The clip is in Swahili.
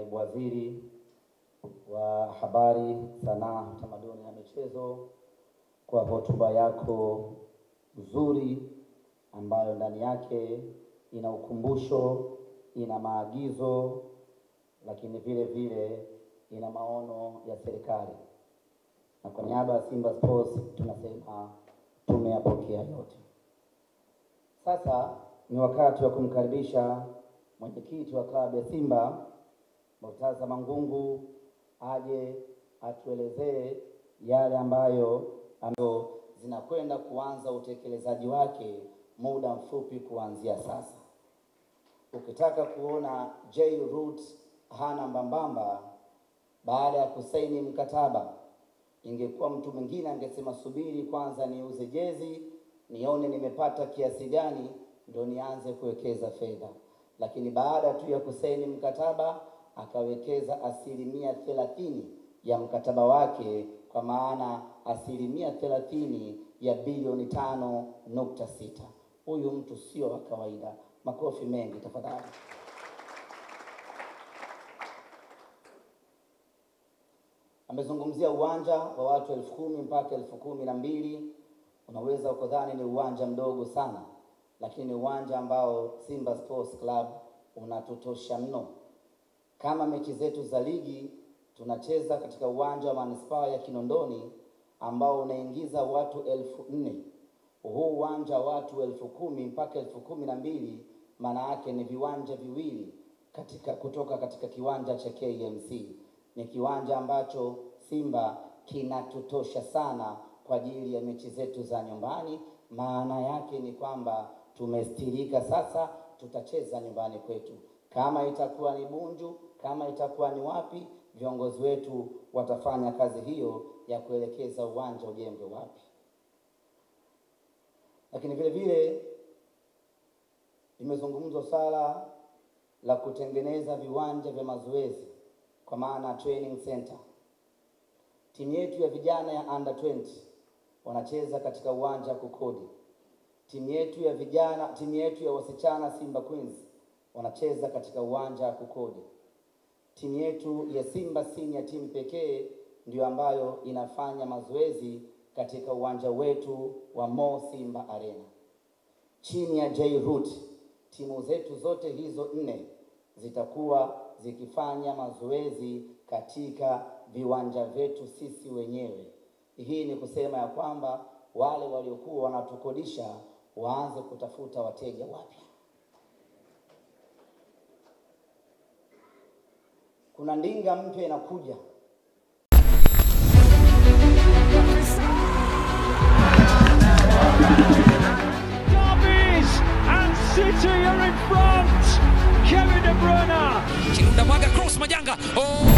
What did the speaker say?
Naibu Waziri wa Habari, Sanaa, Utamaduni na Michezo, kwa hotuba yako nzuri ambayo ndani yake ina ukumbusho, ina maagizo, lakini vile vile ina maono ya serikali. Na kwa niaba ya Simba Sports tunasema tumeyapokea yote. Sasa ni wakati wa kumkaribisha mwenyekiti wa klabu ya Simba Murtaza Mangungu aje atuelezee yale ambayo zinakwenda kuanza utekelezaji wake muda mfupi kuanzia sasa. Ukitaka kuona J-Root hana mbambamba baada ya kusaini mkataba, ingekuwa mtu mwingine angesema subiri kwanza niuze jezi nione nimepata kiasi gani ndio nianze kuwekeza fedha. Lakini baada tu ya kusaini mkataba akawekeza 30% ya mkataba wake, kwa maana 30% ya bilioni 5.6. Huyu mtu sio wa kawaida. Makofi mengi tafadhali. Amezungumzia uwanja wa watu 10,000 mpaka 12,000. Unaweza ukadhani ni uwanja mdogo sana, lakini uwanja ambao Simba Sports Club unatutosha mno. Kama mechi zetu za ligi tunacheza katika uwanja wa Manispaa ya Kinondoni ambao unaingiza watu 4,000. Huu uwanja watu 10,000 mpaka 12,000, maana yake ni viwanja viwili kutoka katika kiwanja cha KMC. Ni kiwanja ambacho Simba kinatutosha sana kwa ajili ya mechi zetu za nyumbani. Maana yake ni kwamba tumestirika sasa, tutacheza nyumbani kwetu. Kama itakuwa ni Bunju, kama itakuwa ni wapi, viongozi wetu watafanya kazi hiyo ya kuelekeza uwanja ujengwe wapi. Lakini vile vile imezungumzwa sala la kutengeneza viwanja vya mazoezi, kwa maana training center. Timu yetu ya vijana ya under 20 wanacheza katika uwanja Kukodi. Timu yetu ya wasichana Simba Queens wanacheza katika uwanja Kukodi. Timu yetu ya Simba Senior Team pekee ndio ambayo inafanya mazoezi katika uwanja wetu wa Mo Simba Arena. Chini ya J-Root, timu zetu zote hizo 4 zitakuwa zikifanya mazoezi katika viwanja vyetu sisi wenyewe. Hii ni kusema ya kwamba wale waliokuwa wanatukodisha waanze kutafuta wateja wapya. Kuna ndinga mpya inakuja. Derbies and City are in front. Kevin De Bruyne. Chilunda mwaga cross Majanga. Oh!